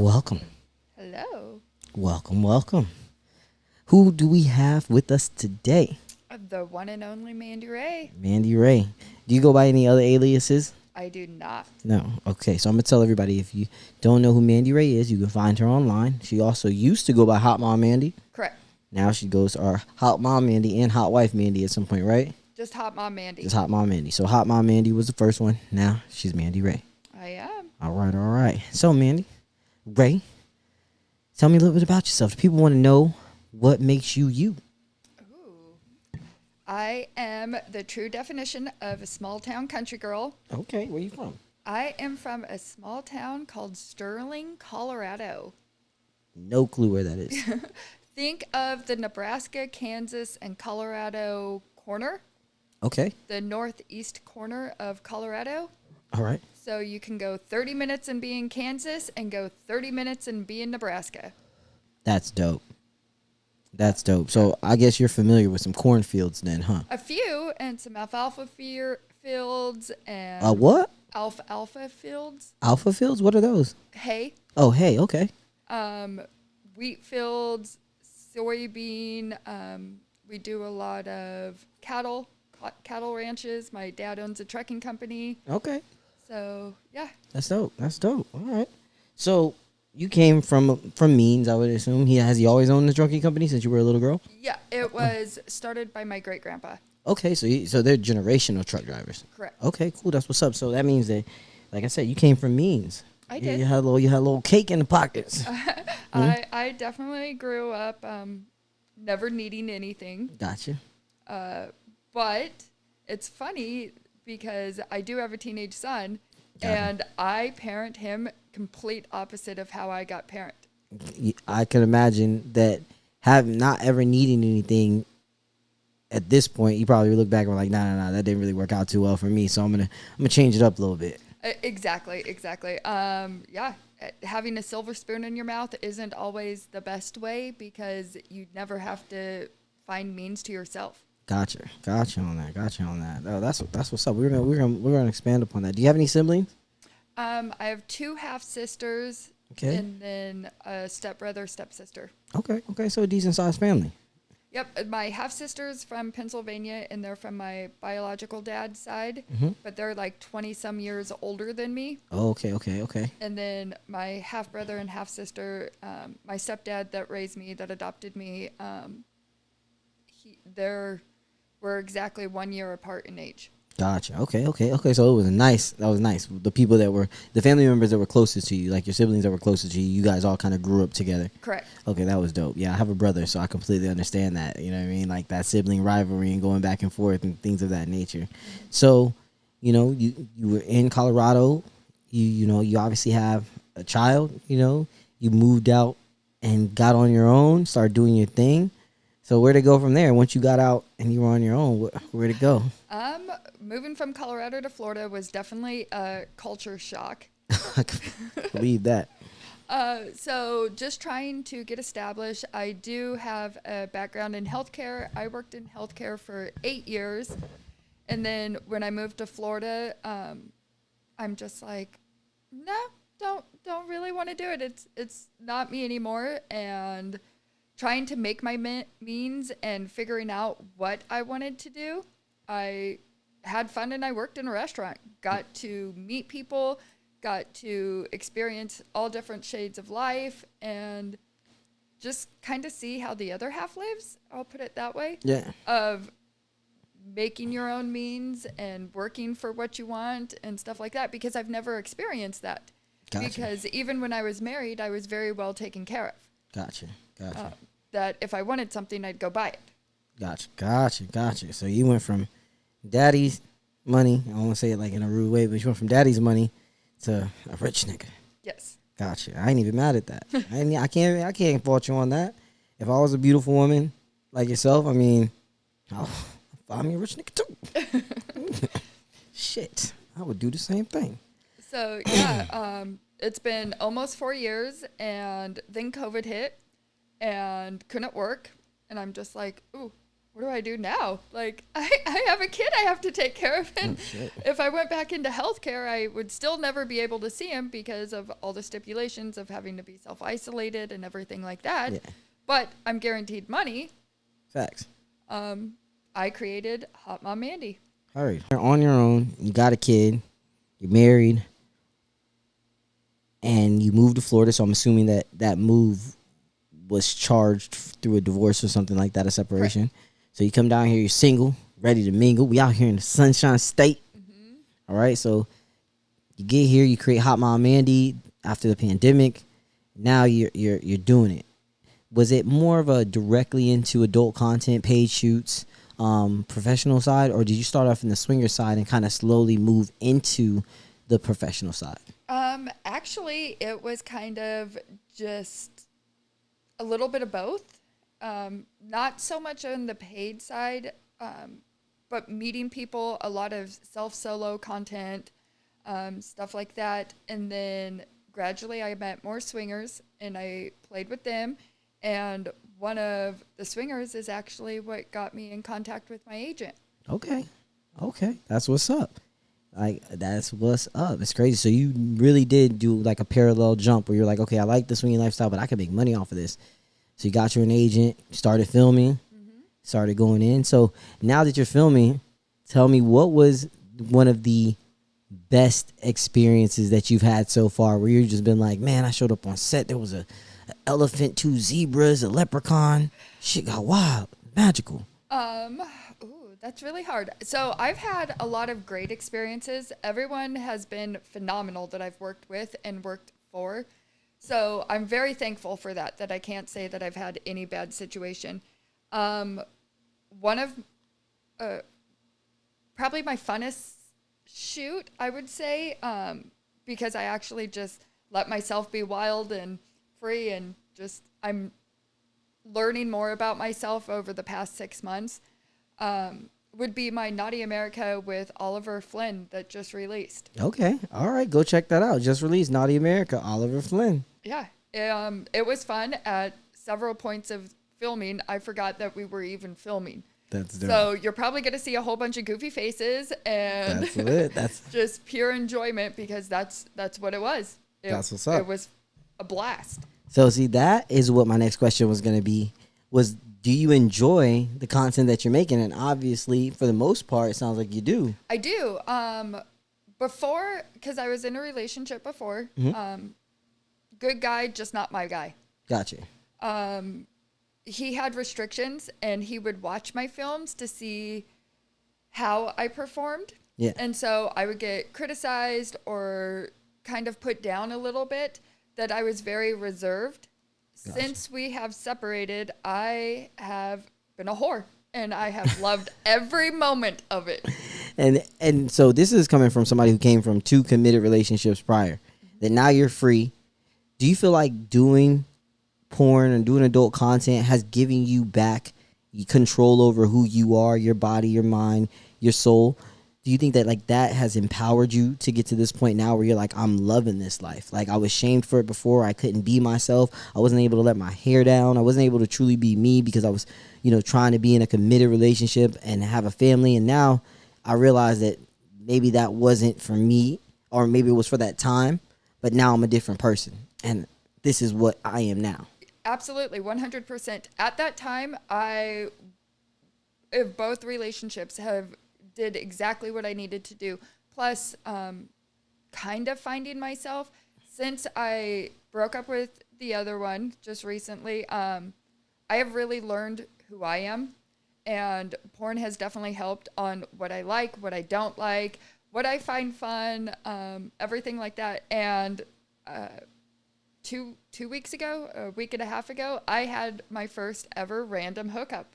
Welcome, Hello. welcome. Who do we have with us today? The one and only Mandy Ray. Mandy Ray. Do you go by any other aliases? I do not. No. Okay, so I'm gonna tell everybody if you don't know who Mandy Ray is, you can find her online. She also used to go by Hot Mom Mandy. Correct. Now she goes our Hot Mom Mandy and Hot Wife Mandy at some point, right? Just Hot Mom Mandy. Just Hot Mom Mandy. So Hot Mom Mandy was the first one. Now she's Mandy Ray. I am. All right. So Mandy Ray, tell me a little bit about yourself. People want to know what makes you you. Ooh. I am the true definition of a small town country girl. Okay, where you from? I am from a small town called Sterling, Colorado. No clue where that is. Think of the Nebraska, Kansas, and Colorado corner, Okay. the northeast corner of Colorado. All right. So you can go 30 minutes and be in Kansas and go 30 minutes and be in Nebraska. That's dope. That's dope. So I guess you're familiar with some cornfields then, huh? A few and some alfalfa fields and What? alfalfa fields, Alpha fields? What are those? hay, Oh, hey, okay. wheat fields, soybean. We do a lot of cattle ranches. My dad owns a trucking company. Okay. So, yeah. That's dope. All right. So you came from Means, I would assume. Has he always owned the trucking company since you were a little girl? Yeah, it was started by my great-grandpa. Okay, so they're generational truck drivers. Correct. Okay, cool. That's what's up. So that means that, like I said, you came from Means. I did. You had a little cake in the pockets. I definitely grew up never needing anything. Gotcha. But it's funny because I do have a teenage son, Got him. and I parent him complete opposite of how I got parented. I can imagine that not ever needing anything at this point, you probably look back and were like, nah, that didn't really work out too well for me. So I'm gonna change it up a little bit. Exactly. Yeah, having a silver spoon in your mouth isn't always the best way because you never have to find means to yourself. Gotcha on that. Oh, that's what's up. We're gonna expand upon that. Do you have any siblings? I have two half sisters, Okay. and then a stepbrother, stepsister. Okay. So a decent sized family. Yep, my half sister's from Pennsylvania, and they're from my biological dad's side, but they're like 20 some years older than me. Oh, okay. And then my half brother and half sister, my stepdad that raised me, that adopted me, we're exactly 1 year apart in age. Gotcha. Okay. So it was nice. That was nice. The family members that were closest to you, like your siblings that were closest to you, you guys all kind of grew up together. Correct. Okay, that was dope. Yeah, I have a brother, so I completely understand that. You know what I mean? Like that sibling rivalry and going back and forth and things of that nature. So, you were in Colorado. You obviously have a child. You moved out and got on your own, started doing your thing. So where'd it go from there? Once you got out and you were on your own, where'd it go? Moving from Colorado to Florida was definitely a culture shock. I can believe that. So just trying to get established. I do have a background in healthcare. I worked in healthcare for 8 years. And then when I moved to Florida, I'm just like, no, don't really want to do it. It's not me anymore. And trying to make my means and figuring out what I wanted to do. I had fun and I worked in a restaurant. Got to meet people, got to experience all different shades of life, and just kind of see how the other half lives. I'll put it that way. Yeah. Of making your own means and working for what you want and stuff like that, because I've never experienced that. Gotcha. Because even when I was married, I was very well taken care of. Gotcha. That if I wanted something, I'd go buy it. Gotcha. So you went from daddy's money, I don't want to say it like in a rude way, but you went from daddy's money to a rich nigga. Yes. Gotcha. I ain't even mad at that. I can't fault you on that. If I was a beautiful woman like yourself, I mean, I'll find me a rich nigga too. Shit. I would do the same thing. So yeah, it's been almost 4 years, and then COVID hit and couldn't work. And I'm just like, ooh, what do I do now? Like, I have a kid I have to take care of. And if I went back into healthcare, I would still never be able to see him because of all the stipulations of having to be self-isolated and everything like that. Yeah. But I'm guaranteed money. Facts. I created Hot Mom Mandy. All right. You're on your own. You got a kid. You're married. And you moved to Florida. So I'm assuming that move was charged through a divorce or something like that, a separation. Correct. So you come down here, you're single, ready to mingle. We out here in the Sunshine State. Mm-hmm. All right. So you get here, you create Hot Mom Mandy after the pandemic. Now you're doing it. Was it more of a directly into adult content, paid shoots, professional side, or did you start off in the swinger side and kind of slowly move into the professional side? Actually, it was kind of just a little bit of both. Not so much on the paid side, but meeting people, a lot of self-solo content, stuff like that. And then gradually I met more swingers and I played with them. And one of the swingers is actually what got me in contact with my agent. Okay. That's what's up. Like, that's what's up. It's crazy. So you really did do like a parallel jump where you're like, okay, I like the swinging lifestyle, but I can make money off of this. So you got your an agent, started filming, started going in. So now that you're filming, tell me, what was one of the best experiences that you've had so far where you've just been like, man, I showed up on set. There was an elephant, 2 zebras, a leprechaun. Shit got wild, magical. That's really hard. So I've had a lot of great experiences. Everyone has been phenomenal that I've worked with and worked for. So I'm very thankful for that I can't say that I've had any bad situation. One of probably my funnest shoot, I would say, because I actually just let myself be wild and free, and just I'm learning more about myself over the past 6 months. Would be my Naughty America with Oliver Flynn that just released. Okay. All right. Go check that out. Just released Naughty America, Oliver Flynn. Yeah. It was fun. At several points of filming, I forgot that we were even filming. That's dope. So you're probably going to see a whole bunch of goofy faces and that's it. That's just pure enjoyment, because that's what it was. That's what's up. It was a blast. So see, that is what my next question was going to be, was do you enjoy the content that you're making? And obviously, for the most part, it sounds like you do. I do. Before, because I was in a relationship before. Good guy, just not my guy. Gotcha. He had restrictions, and he would watch my films to see how I performed. Yeah. And so I would get criticized or kind of put down a little bit, that I was very reserved. Gotcha. Since we have separated, I have been a whore, and I have loved every moment of it. And so this is coming from somebody who came from 2 committed relationships prior. That now you're free. Do you feel like doing porn and doing adult content has given you back control over who you are, your body, your mind, your soul? Do you think that like that has empowered you to get to this point now where you're like, I'm loving this life? Like, I was shamed for it before. I couldn't be myself. I wasn't able to let my hair down. I wasn't able to truly be me because I was, trying to be in a committed relationship and have a family. And now I realize that maybe that wasn't for me, or maybe it was for that time, but now I'm a different person. And this is what I am now. Absolutely, 100%. At that time, both relationships did exactly what I needed to do. Plus, kind of finding myself. Since I broke up with the other one just recently, I have really learned who I am. And porn has definitely helped on what I like, what I don't like, what I find fun, everything like that. And two weeks ago, a week and a half ago, I had my first ever random hookup.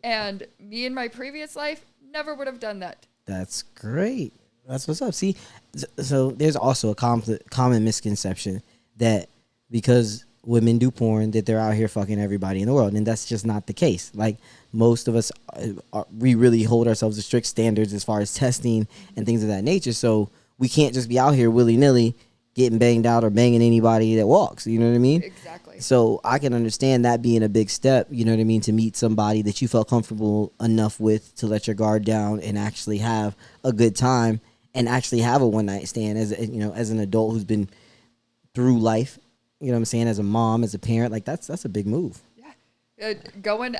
And me in my previous life never would have done that. That's great. That's what's up. See, so there's also a common misconception that because women do porn, that they're out here fucking everybody in the world. And that's just not the case. Like, most of us, we really hold ourselves to strict standards as far as testing and things of that nature. So we can't just be out here willy-nilly getting banged out or banging anybody that walks. You know what I mean? Exactly. So I can understand that being a big step, you know what I mean, to meet somebody that you felt comfortable enough with to let your guard down and actually have a good time and actually have a one night stand as as an adult who's been through life. You know what I'm saying? As a mom, as a parent, like that's a big move. Yeah.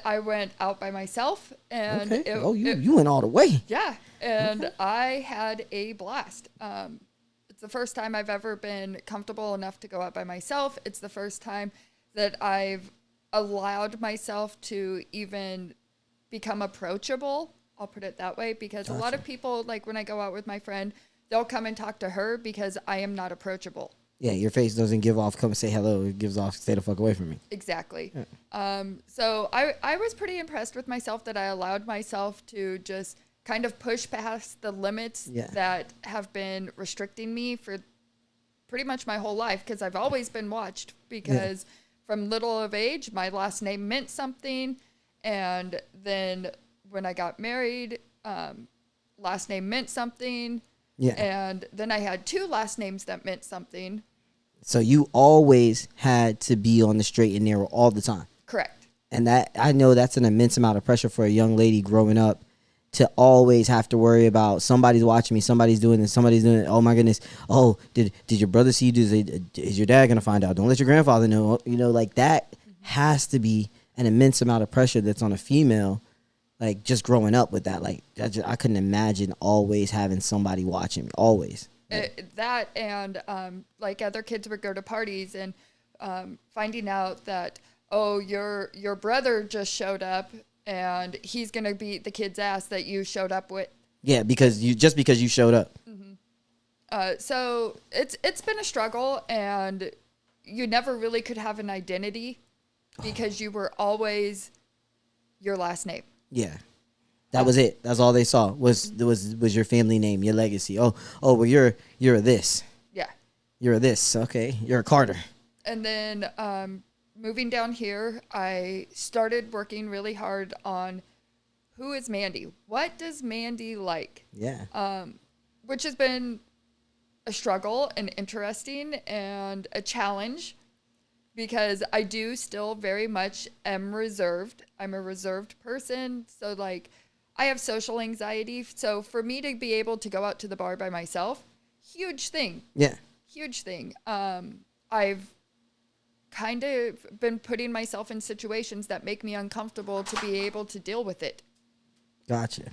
I went out by myself, and Okay. You went all the way. yeah, and Okay. I had a blast. It's the first time I've ever been comfortable enough to go out by myself. It's the first time that I've allowed myself to even become approachable. I'll put it that way, because a lot of people, like when I go out with my friend, they'll come and talk to her because I am not approachable. Yeah, your face doesn't give off, come and say hello. It gives off, stay the fuck away from me. Exactly. Yeah. So I was pretty impressed with myself that I allowed myself to just kind of push past the limits that have been restricting me for pretty much my whole life, because I've always been watched, because from little of age, my last name meant something. And then when I got married, last name meant something. Yeah. And then I had 2 last names that meant something. So you always had to be on the straight and narrow all the time. Correct. And that, I know that's an immense amount of pressure for a young lady growing up, to always have to worry about somebody's watching me, somebody's doing this, somebody's doing it. Oh my goodness. Oh, did your brother see you do this? Is your dad gonna find out? Don't let your grandfather know. You know, like that has to be an immense amount of pressure that's on a female, like just growing up with that. Like I couldn't imagine always having somebody watching me. Always. That and like other kids would go to parties and finding out that, oh, your brother just showed up and he's gonna beat the kid's ass that you showed up with. Yeah, because you showed up. Mm-hmm. So it's been a struggle, and you never really could have an identity because you were always your last name. Yeah. That was it. That's all they saw was your family name, your legacy. Oh, well, you're a this. Yeah. You're a this. Okay. You're a Carter. And then moving down here, I started working really hard on who is Mandy? What does Mandy like? Yeah. Which has been a struggle and interesting and a challenge, because I do still very much am reserved. I'm a reserved person. So like I have social anxiety. So for me to be able to go out to the bar by myself, huge thing. Yeah. Huge thing. I've kind of been putting myself in situations that make me uncomfortable to be able to deal with it. Gotcha.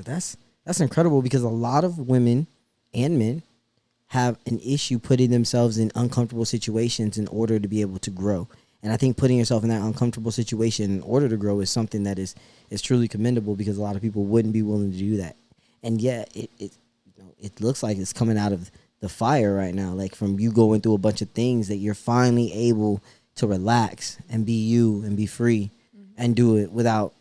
That's incredible, because a lot of women and men have an issue putting themselves in uncomfortable situations in order to be able to grow. And I think putting yourself in that uncomfortable situation in order to grow is something that is truly commendable, because a lot of people wouldn't be willing to do that. And yet it looks like it's coming out of the fire right now, like from you going through a bunch of things, that you're finally able to relax and be you and be free and do it without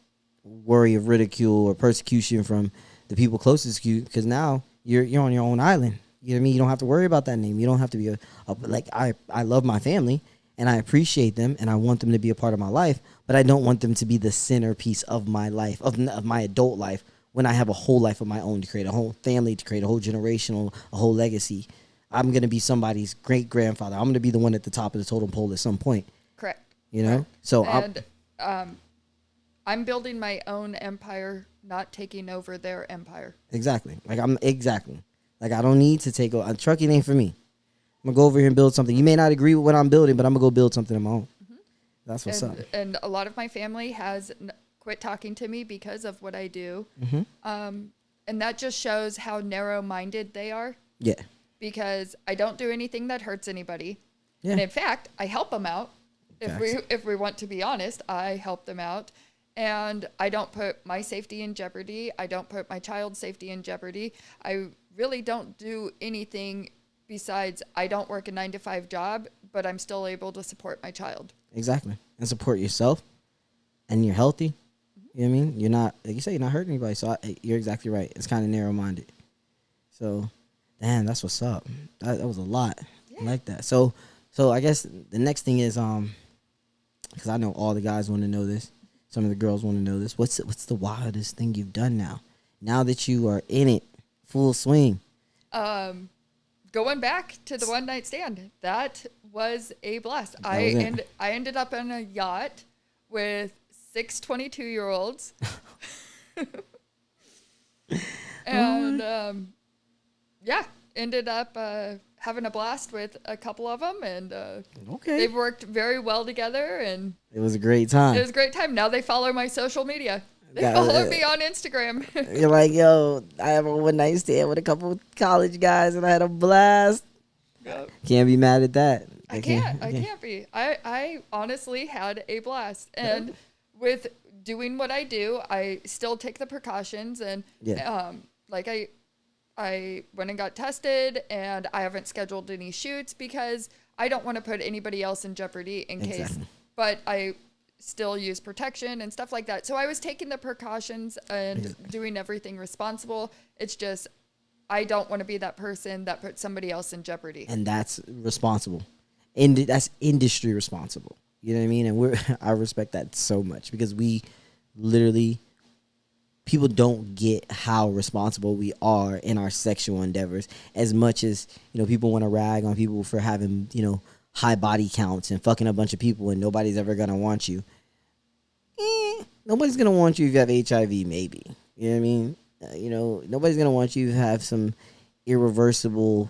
worry of ridicule or persecution from the people closest to you, because now you're on your own island. You know what I mean? You don't have to worry about that name. You don't have to be like I love my family and I appreciate them and I want them to be a part of my life, but I don't want them to be the centerpiece of my life, of my adult life, when I have a whole life of my own to create, a whole family to create, a whole generational, a whole legacy. I'm going to be somebody's great grandfather. I'm going to be the one at the top of the totem pole at some point. Correct. You know? Correct. So I'm building my own empire, not taking over their empire. Exactly. Like I don't need to take over. Trucking ain't for me. I'm going to go over here and build something. You may not agree with what I'm building, but I'm going to go build something of my own. Mm-hmm. That's what's up. And a lot of my family has quit talking to me because of what I do. Mm-hmm. And that just shows how narrow-minded they are. Yeah. Because I don't do anything that hurts anybody. Yeah. And in fact, I help them out. Gotcha. If we want to be honest, I help them out. And I don't put my safety in jeopardy. I don't put my child's safety in jeopardy. I really don't do anything besides I don't work a 9-to-5 job, but I'm still able to support my child. Exactly. And support yourself. And you're healthy. You know what I mean? You're not, like you say, you're not hurting anybody. So you're exactly right. It's kind of narrow-minded. So, damn, that's what's up. That was a lot. Yeah. I like that. So I guess the next thing is, because I know all the guys want to know this. Some of the girls want to know this. What's the wildest thing you've done now? Now that you are in it, full swing. going back to the one night stand, that was a blast. I ended up on a yacht with 6 22-year-olds. And yeah, ended up having a blast with a couple of them, and they've worked very well together, and it was a great time. It was a great time. Now they follow my social media. They follow me on Instagram. You're like, yo, I have a one night stand with a couple of college guys, and I had a blast. Yep. Can't be mad at that. I can't be. I honestly had a blast, and with doing what I do, I still take the precautions, and like I went and got tested, and I haven't scheduled any shoots because I don't want to put anybody else in jeopardy in case. But I still use protection and stuff like that. So I was taking the precautions and doing everything responsible. It's just I don't want to be that person that puts somebody else in jeopardy. And that's responsible. And that's industry responsible. You know what I mean? And I respect that so much, because we literally, people don't get how responsible we are in our sexual endeavors, as much as, people want to rag on people for having, high body counts and fucking a bunch of people and nobody's ever going to want you. Nobody's going to want you if you have HIV, maybe. You know what I mean? Nobody's going to want you to have some irreversible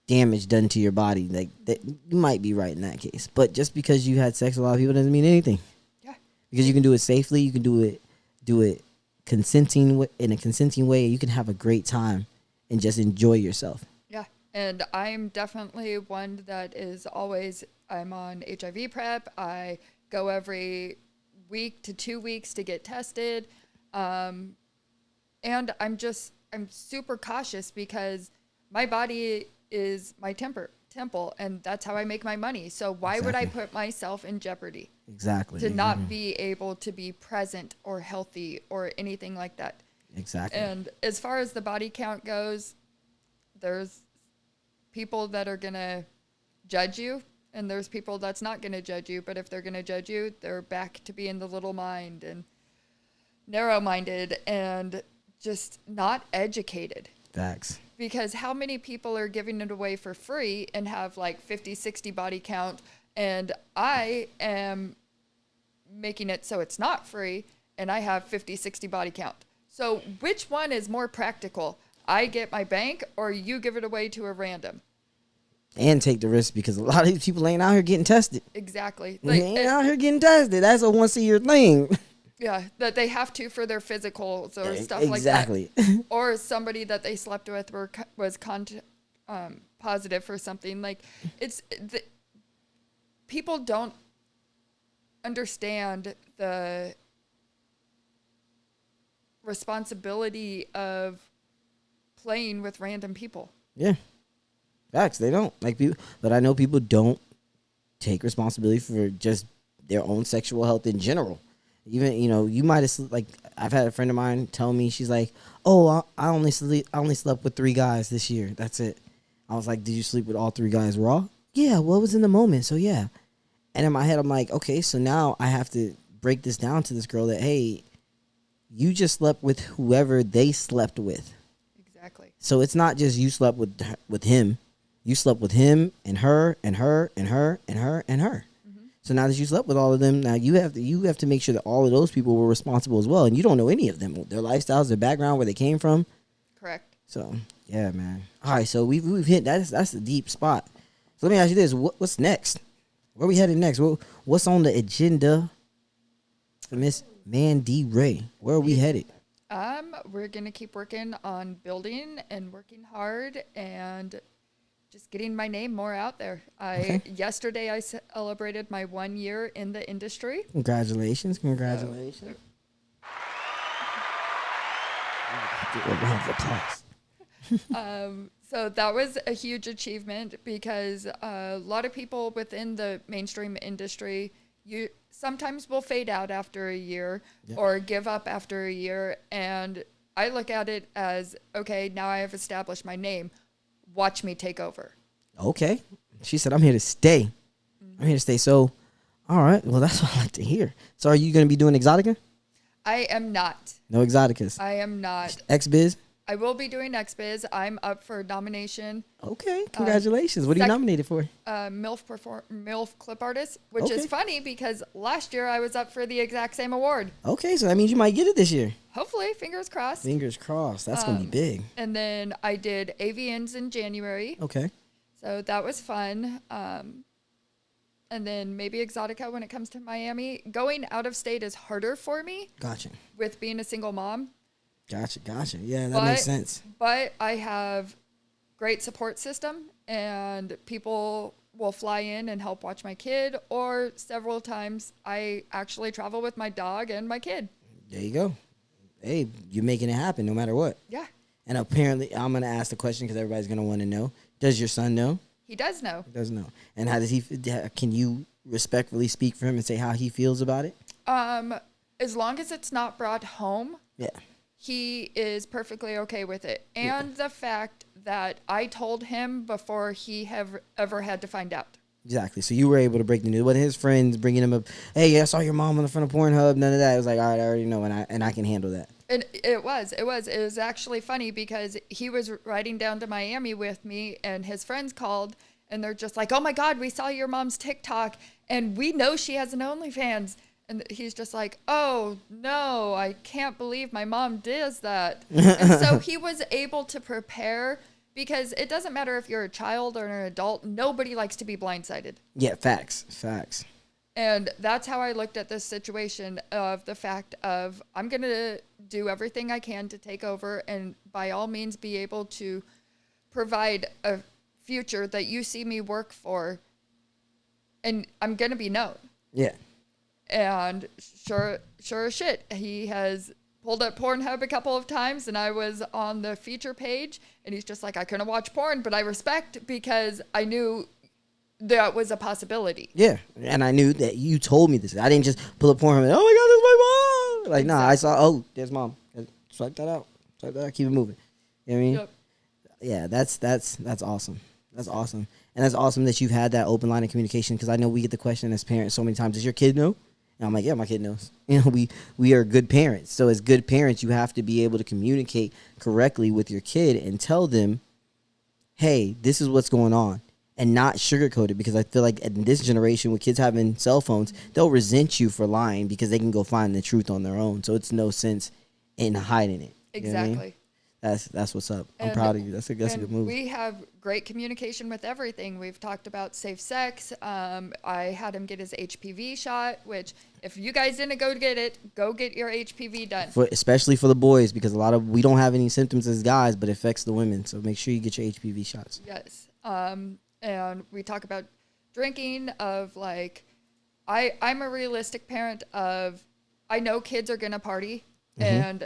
damage done to your body. Like, that, you might be right in that case. But just because you had sex with a lot of people doesn't mean anything. Yeah. Because you can do it safely. You can do it in a consenting way. You can have a great time and just enjoy yourself. Yeah. And I'm definitely one that is always, I'm on HIV prep. I go every week to 2 weeks to get tested. And I'm super cautious because my body is my temple, and that's how I make my money. So why would I put myself in jeopardy? Exactly. To not be able to be present or healthy or anything like that. Exactly. And as far as the body count goes, there's people that are going to judge you, and there's people that's not going to judge you. But if they're going to judge you, they're back to being the little mind and narrow-minded and just not educated. Facts. Because how many people are giving it away for free and have like 50, 60 body count, and I am making it so it's not free, and I have 50, 60 body count. So which one is more practical? I get my bank, or you give it away to a random? And take the risk, because a lot of these people ain't out here getting tested. Exactly. They ain't out here getting tested. That's a once-a-year thing. Yeah, that they have to for their physicals or stuff like that. Exactly. Or somebody that they slept with was positive for something. Like, people don't understand the responsibility of playing with random people. Yeah. Facts, they don't. But I know people don't take responsibility for just their own sexual health in general. Even, you might have, I've had a friend of mine tell me, she's like, oh, I only slept with 3 guys this year. That's it. I was like, did you sleep with all 3 guys raw? Yeah, well, it was in the moment, so yeah. And in my head, I'm like, okay, so now I have to break this down to this girl that, hey, you just slept with whoever they slept with. Exactly. So it's not just you slept with him. You slept with him and her and her and her and her and her. So now that you slept with all of them, now you have to make sure that all of those people were responsible as well, and you don't know any of them, their lifestyles, their background, where they came from. Correct. So yeah, man. All right, so we've hit that's a deep spot. So let me ask you this: what's next? Where we headed next? What's on the agenda for Miss Mandy Ray? Where are we headed? We're gonna keep working on building and working hard and just getting my name more out there. Yesterday I celebrated my 1 year in the industry. Congratulations. So, a round of applause. So that was a huge achievement, because a lot of people within the mainstream industry, you sometimes will fade out after a year or give up after a year. And I look at it as, okay, now I have established my name. Watch me take over. Okay. She said, I'm here to stay. Mm-hmm. I'm here to stay. So, all right. Well, that's what I like to hear. So are you going to be doing Exotica? I am not. No Exoticas? I am not. X-Biz? I will be doing XBiz. I'm up for nomination. Okay, congratulations. What are you nominated for? MILF Clip Artist, which is Okay. funny because last year I was up for the exact same award. Okay, so that means you might get it this year. Hopefully, fingers crossed. Fingers crossed. That's going to be big. And then I did AVNs in January. Okay. So that was fun. And then maybe Exotica when it comes to Miami. Going out of state is harder for me Gotcha. with being a single mom. Gotcha. Yeah, that makes sense. But I have great support system, and people will fly in and help watch my kid, or several times I actually travel with my dog and my kid. There you go. Hey, you're making it happen no matter what. Yeah. And apparently, I'm going to ask the question because everybody's going to want to know. Does your son know? He does know. He does know. And how does he? Can you respectfully speak for him and say how he feels about it? As long as it's not brought home. Yeah. He is perfectly okay with it. And the fact that I told him before he ever had to find out. Exactly. So you were able to break the news. What his friends bringing him up? Hey, I saw your mom on the front of Pornhub. None of that. It was like, all right, I already know, and I can handle that. And it was actually funny because he was riding down to Miami with me, and his friends called, and they're just like, "Oh my God, we saw your mom's TikTok, and we know she has an OnlyFans." And he's just like, "Oh no, I can't believe my mom does that." And so he was able to prepare, because it doesn't matter if you're a child or an adult. Nobody likes to be blindsided. Yeah, facts. And that's how I looked at this situation, of the fact of, I'm going to do everything I can to take over and by all means be able to provide a future that you see me work for, and I'm going to be known. Yeah. And sure as shit, he has pulled up Pornhub a couple of times, and I was on the feature page, and he's just like, "I couldn't watch porn, but I respect," because I knew that was a possibility. Yeah, and I knew that you told me this. I didn't just pull up Pornhub and, oh my God, that's my mom. Like, nah, I saw, oh, there's mom. Swipe that out. Keep it moving. You know what I mean? Yep. Yeah, that's awesome. That's awesome. And that's awesome that you've had that open line of communication, because I know we get the question as parents so many times, does your kid know? And I'm like, yeah, my kid knows. You know, we are good parents. So as good parents, you have to be able to communicate correctly with your kid and tell them, hey, this is what's going on, and not sugarcoat it, because I feel like in this generation with kids having cell phones, they'll resent you for lying because they can go find the truth on their own. So it's no sense in hiding it. Exactly. You know what I mean? That's what's up. I'm proud of you. That's a good move. We have great communication with everything. We've talked about safe sex. I had him get his HPV shot, which if you guys didn't go get it, go get your HPV done. Especially for the boys, because we don't have any symptoms as guys, but it affects the women. So make sure you get your HPV shots. Yes. And we talk about drinking, of like, I'm a realistic parent of, I know kids are going to party, and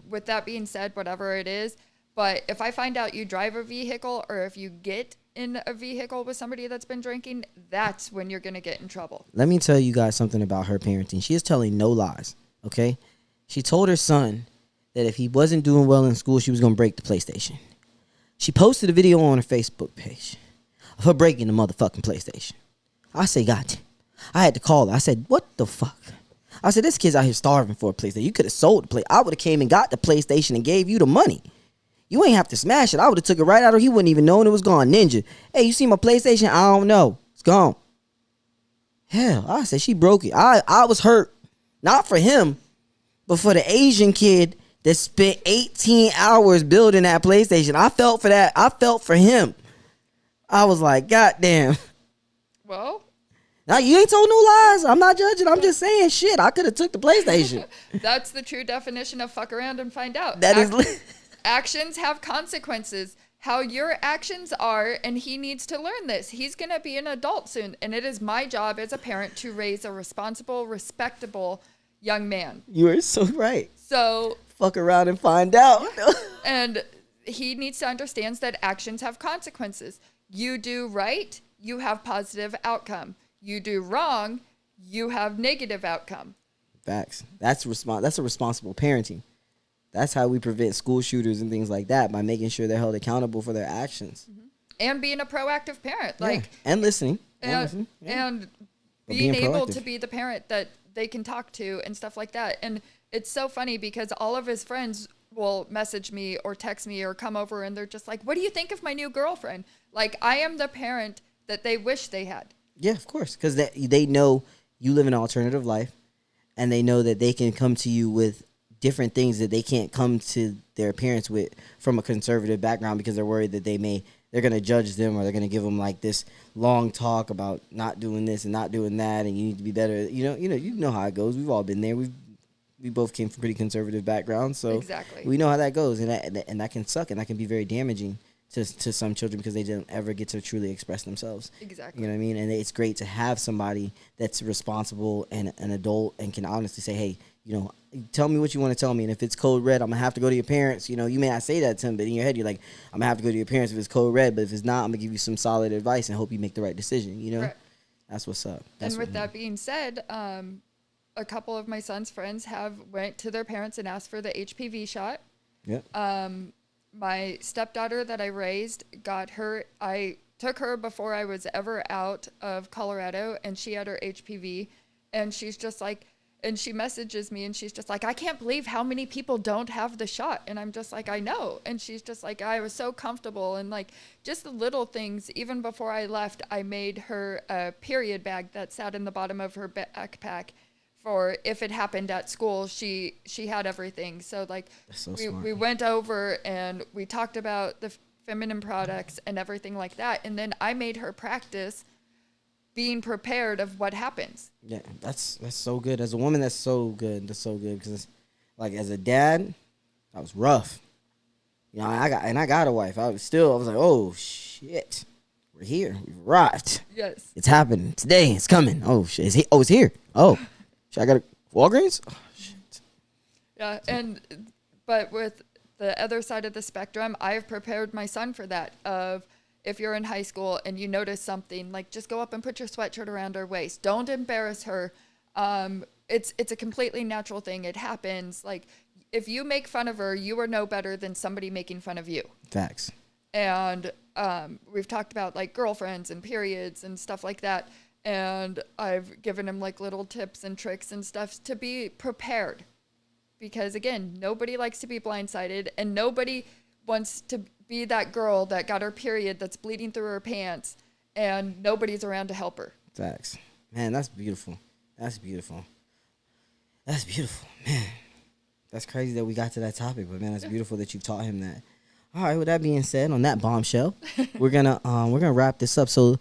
with that being said, whatever it is, but if I find out you drive a vehicle, or if you get in a vehicle with somebody that's been drinking, that's when you're going to get in trouble. Let me tell you guys something about her parenting. She is telling no lies, okay? She told her son that if he wasn't doing well in school, she was going to break the PlayStation. She posted a video on her Facebook page of her breaking the motherfucking PlayStation. I say, God damn. I had to call her. I said, what the fuck? I said, this kid's out here starving for a PlayStation. You could have sold the play. I would have came and got the PlayStation and gave you the money. You ain't have to smash it. I would have took it right out, or he wouldn't even known it was gone. Ninja, hey, you see my PlayStation? I don't know. It's gone. Hell, I said she broke it. I was hurt. Not for him, but for the Asian kid that spent 18 hours building that PlayStation. I felt for that. I felt for him. I was like, God damn. Well, now, you ain't told no lies. I'm not judging. I'm just saying, shit, I could have took the PlayStation. that's the true definition of fuck around and find out. Actions have consequences. How your actions are, and he needs to learn this. He's going to be an adult soon, and it is my job as a parent to raise a responsible, respectable young man. You are so right. So fuck around and find out. And he needs to understand that actions have consequences. You do right, you have positive outcome. You do wrong, you have negative outcome. Facts. That's a responsible parenting. That's how we prevent school shooters and things like that, by making sure they're held accountable for their actions. Mm-hmm. And being a proactive parent. And listening. And being able to be the parent that they can talk to and stuff like that. And it's so funny because all of his friends will message me or text me or come over and they're just like, what do you think of my new girlfriend? Like, I am the parent that they wish they had. Yeah, of course, because they know you live an alternative life, and they know that they can come to you with different things that they can't come to their parents with from a conservative background, because they're worried that they're going to judge them, or they're going to give them like this long talk about not doing this and not doing that, and you need to be better. You know how it goes. We've all been there. We both came from pretty conservative backgrounds, so Exactly. we know how that goes, and that can suck, and that can be very damaging to some children, because they don't ever get to truly express themselves. Exactly. You know what I mean? And it's great to have somebody that's responsible and an adult and can honestly say, hey, tell me what you want to tell me. And if it's code red, I'm going to have to go to your parents. You may not say that to them, but in your head, you're like, I'm going to have to go to your parents if it's code red. But if it's not, I'm going to give you some solid advice and hope you make the right decision. Right. That's what's up. And with that being said, a couple of my son's friends went to their parents and asked for the HPV shot. Yep. My stepdaughter that I raised I took her before I was ever out of Colorado, and she had her HPV, and she's just like, and she messages me and she's just like, I can't believe how many people don't have the shot. And I'm just like, I know. And she's just like, I was so comfortable. And like, just the little things, even before I left, I made her a period bag that sat in the bottom of her backpack for if it happened at school, she had everything. So like, so we went over and we talked about the feminine products and everything like that. And then I made her practice being prepared of what happens. Yeah, that's so good. As a woman, that's so good. That's so good, because like, as a dad, that was rough. I got a wife. I was like, oh shit, we're here. We've arrived. Yes, it's happening today. It's coming. Oh shit, it's here. Oh shit, I got a Walgreens. Oh shit. Yeah, but with the other side of the spectrum, I've prepared my son for that. If you're in high school and you notice something, like, just go up and put your sweatshirt around her waist. Don't embarrass her. It's a completely natural thing. It happens. Like, if you make fun of her, you are no better than somebody making fun of you. Facts. And we've talked about like girlfriends and periods and stuff like that. And I've given him like little tips and tricks and stuff to be prepared. Because again, nobody likes to be blindsided, and nobody wants to be that girl that got her period that's bleeding through her pants and nobody's around to help her. Facts. Man, that's beautiful. That's beautiful. That's beautiful. Man, that's crazy that we got to that topic, but man, that's beautiful that you've taught him that. All right, with that being said, on that bombshell, we're gonna wrap this up. So,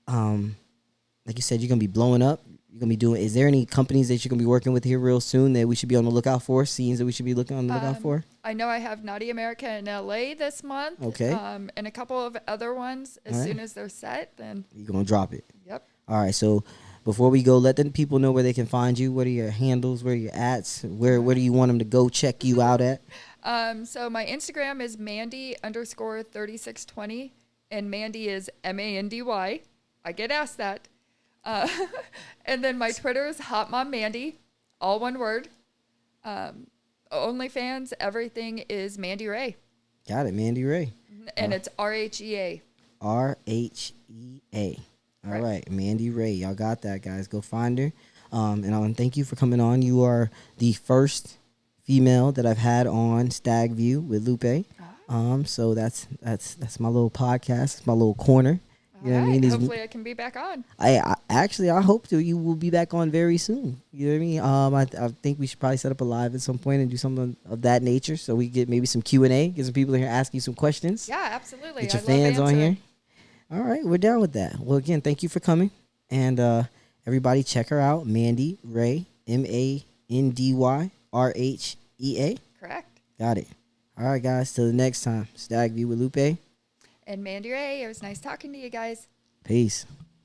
like you said, you're gonna be blowing up. You're gonna be doing. Is there any companies that you're gonna be working with here real soon that we should be on the lookout for? Scenes that we should be looking on the lookout for? I know I have Naughty America in LA this month. Okay. And a couple of other ones. As soon as they're set, then you're gonna drop it. Yep. All right. So before we go, let the people know where they can find you. What are your handles? Where are your ats? Where do you want them to go check you out at? So my Instagram is Mandy_3620, and Mandy is MANDY. I get asked that. And then my Twitter is Hot Mom Mandy, all one word. OnlyFans, everything is Mandy Ray. Got it, Mandy Ray. And it's RHEA. RHEA. All right, Mandy Ray. Y'all got that, guys. Go find her. And thank you for coming on. You are the first female that I've had on STAGVIEW with Lupe. So that's my little podcast. It's my little corner. You know what I mean? Hopefully I can be back on. I hope to. You will be back on very soon. You know what I mean? I think we should probably set up a live at some point and do something of that nature, so we get maybe some Q&A, get some people in here asking you some questions. Yeah, absolutely. Get your fans on here. All right, we're down with that. Well, again, thank you for coming, and everybody check her out, Mandy Ray, MANDYRHEA. Correct. Got it. All right, guys. Till the next time. STAGVIEW with Lupe and Mandy Ray. It was nice talking to you guys. Peace.